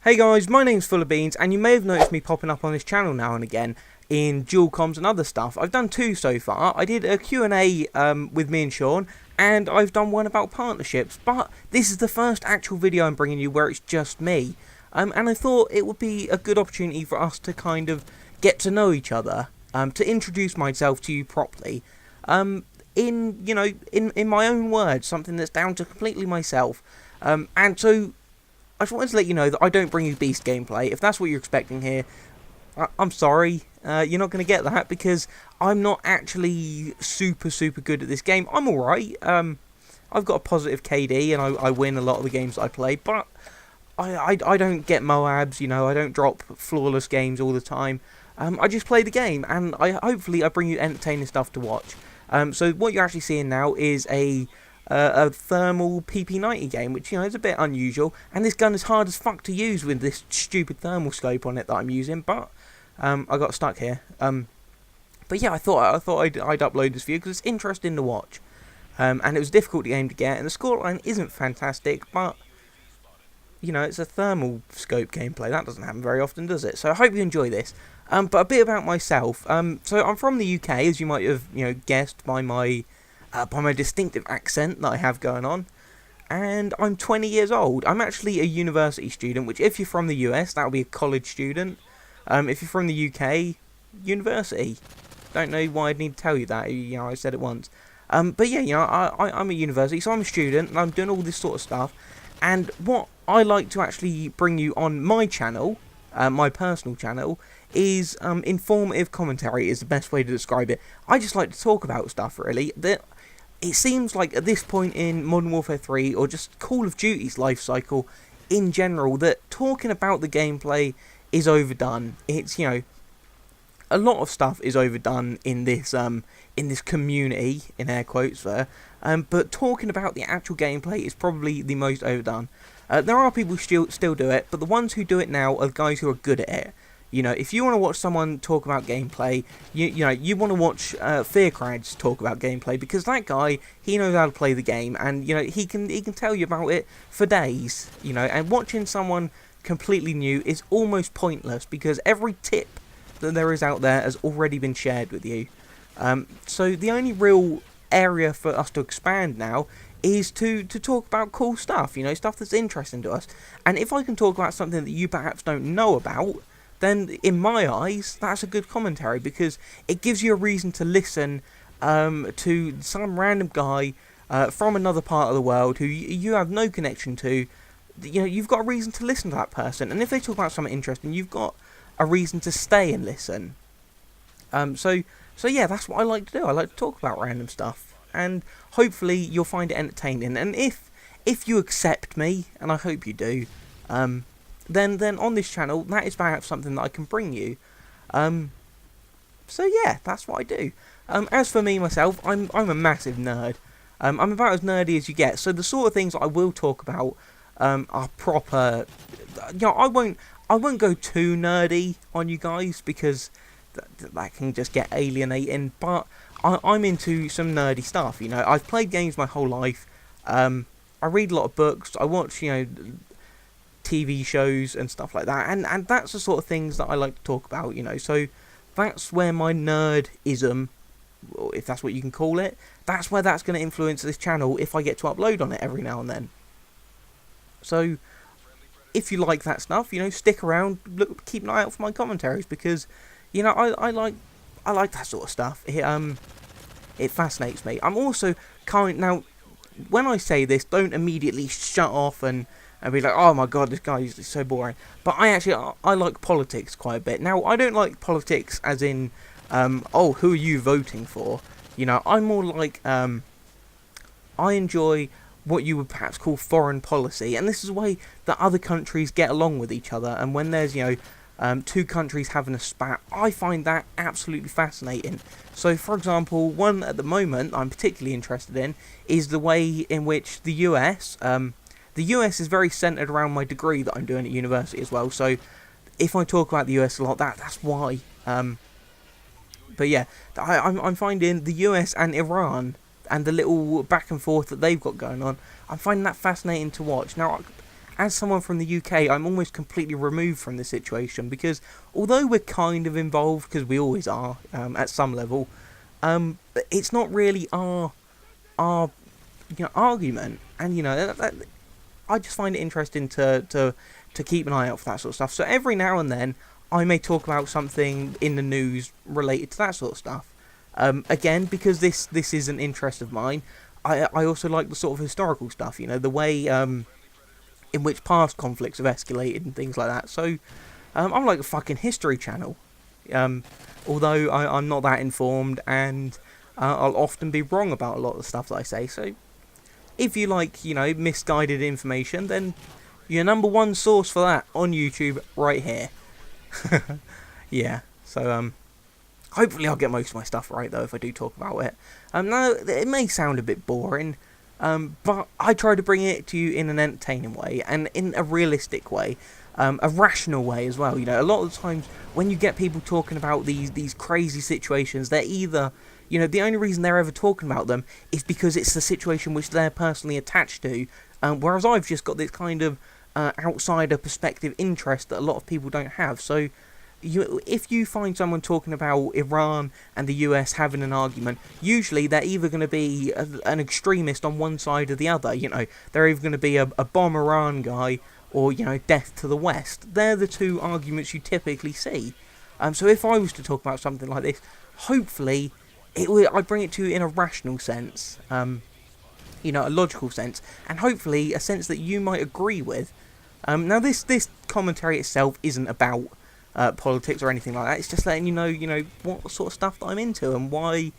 Hey guys, my name's Full of Beans, and you may have noticed me popping up on this channel now and again in dual comms and other stuff. I've done 2 so far. I did a Q&A with me and Sean, and I've done one about partnerships, but this is the first actual video I'm bringing you where it's just me. And I thought it would be a good opportunity for us to kind of get to know each other, to introduce myself to you properly, in my own words, something that's down to completely myself. And so I just wanted to let you know that I don't bring you beast gameplay. If that's what you're expecting here, I'm sorry. You're not going to get that because I'm not actually super good at this game. I'm alright. I've got a positive KD and I win a lot of the games I play, but I don't get Moabs, you know, I don't drop flawless games all the time. I just play the game, and hopefully I bring you entertaining stuff to watch. So what you're actually seeing now is a thermal PP90 game, which, you know, is a bit unusual, and this gun is hard as fuck to use with this stupid thermal scope on it that I'm using, but I got stuck here. But yeah, I thought I'd upload this video because it's interesting to watch, and it was a difficult game to get, and the scoreline isn't fantastic, but you know, it's a thermal scope gameplay. That doesn't happen very often, does it? So I hope you enjoy this. But a bit about myself. So I'm from the UK, as you might have, you know, guessed by my distinctive accent that I have going on, and I'm 20 years old. I'm actually a university student, which if you're from the US, that would be a college student. If you're from the UK, university. Don't know why I'd need to tell you that, you know, I said it once. But yeah, you know, I'm a university, so I'm a student, and I'm doing all this sort of stuff, and what I like to actually bring you on my channel, my personal channel, is informative commentary is the best way to describe it. I just like to talk about stuff, really, that it seems like at this point in Modern Warfare 3, or just Call of Duty's life cycle in general, that talking about the gameplay is overdone. It's, you know, a lot of stuff is overdone in this community, in air quotes there, but talking about the actual gameplay is probably the most overdone. There are people who still do it, but the ones who do it now are the guys who are good at it. You know, if you want to watch someone talk about gameplay, you want to watch Fearcrads talk about gameplay, because that guy, he knows how to play the game, and you know, he can tell you about it for days. You know, and watching someone completely new is almost pointless because every tip that there is out there has already been shared with you. So the only real area for us to expand now is to talk about cool stuff, you know, stuff that's interesting to us. And if I can talk about something that you perhaps don't know about, then in my eyes, that's a good commentary, because it gives you a reason to listen to some random guy from another part of the world who you have no connection to. You know, you've got a reason to listen to that person, and if they talk about something interesting, you've got a reason to stay and listen. So yeah, that's what I like to do. I like to talk about random stuff, and hopefully you'll find it entertaining. And if you accept me, and I hope you do, then on this channel, that is perhaps something that I can bring you. So yeah, that's what I do. As for me myself, I'm a massive nerd. I'm about as nerdy as you get. So the sort of things I will talk about are proper. You know, I won't go too nerdy on you guys, because that can just get alienating. But I'm into some nerdy stuff. You know, I've played games my whole life. I read a lot of books. I watch, you know, TV shows and stuff like that, and that's the sort of things that I like to talk about, you know. So that's where my nerdism, if that's what you can call it, that's where that's going to influence this channel if I get to upload on it every now and then. So if you like that stuff, you know, stick around, keep an eye out for my commentaries, because, you know, I like that sort of stuff. It fascinates me. I'm also now, when I say this, don't immediately shut off and be like, oh my god, this guy is so boring. But I like politics quite a bit. Now, I don't like politics as in, oh, who are you voting for? You know, I'm more like, I enjoy what you would perhaps call foreign policy. And this is a way that other countries get along with each other. And when there's, you know, 2 countries having a spat, I find that absolutely fascinating. So, for example, one at the moment I'm particularly interested in is the way in which the US is very centered around my degree that I'm doing at university as well. So if I talk about the US a lot, that's why. But yeah, I'm finding the US and Iran and the little back and forth that they've got going on, I'm finding that fascinating to watch. Now, as someone from the UK, I'm almost completely removed from the situation because although we're kind of involved, because we always are at some level, it's not really our argument, and I just find it interesting to keep an eye out for that sort of stuff. So every now and then, I may talk about something in the news related to that sort of stuff. Again, because this is an interest of mine, I also like the sort of historical stuff. The way in which past conflicts have escalated and things like that. So I'm like a fucking history channel. Although I'm not that informed, and I'll often be wrong about a lot of the stuff that I say. So if you like, misguided information, then your number one source for that on YouTube right here. Yeah, so hopefully I'll get most of my stuff right though if I do talk about it. Now it may sound a bit boring, but I try to bring it to you in an entertaining way and in a realistic way, a rational way as well. A lot of the times when you get people talking about these crazy situations, they're either the only reason they're ever talking about them is because it's the situation which they're personally attached to, whereas I've just got this kind of outsider perspective interest that a lot of people don't have. So if you find someone talking about Iran and the US having an argument, usually they're either going to be an extremist on one side or the other. They're either going to be a bomb Iran guy or death to the West. They're the two arguments you typically see. So if I was to talk about something like this, hopefully I'd bring it to you in a rational sense, a logical sense, and hopefully a sense that you might agree with. Now this commentary itself isn't about politics or anything like that. It's just letting you know what sort of stuff that I'm into and why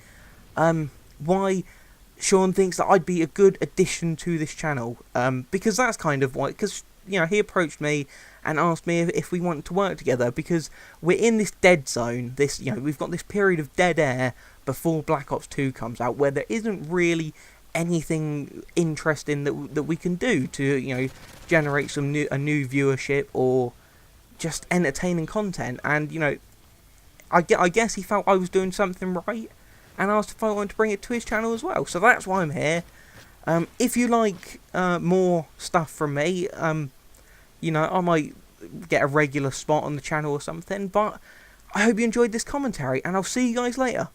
Sean thinks that I'd be a good addition to this channel. Because that's kind of why. Because he approached me and asked me if we wanted to work together because we're in this dead zone. We've got this period of dead air before Black Ops 2 comes out where there isn't really anything interesting that we can do to generate a new viewership or just entertaining content. And I guess he felt I was doing something right and asked if I wanted to bring it to his channel as well. So that's why I'm here. If you like more stuff from me, I might get a regular spot on the channel or something. But I hope you enjoyed this commentary, and I'll see you guys later.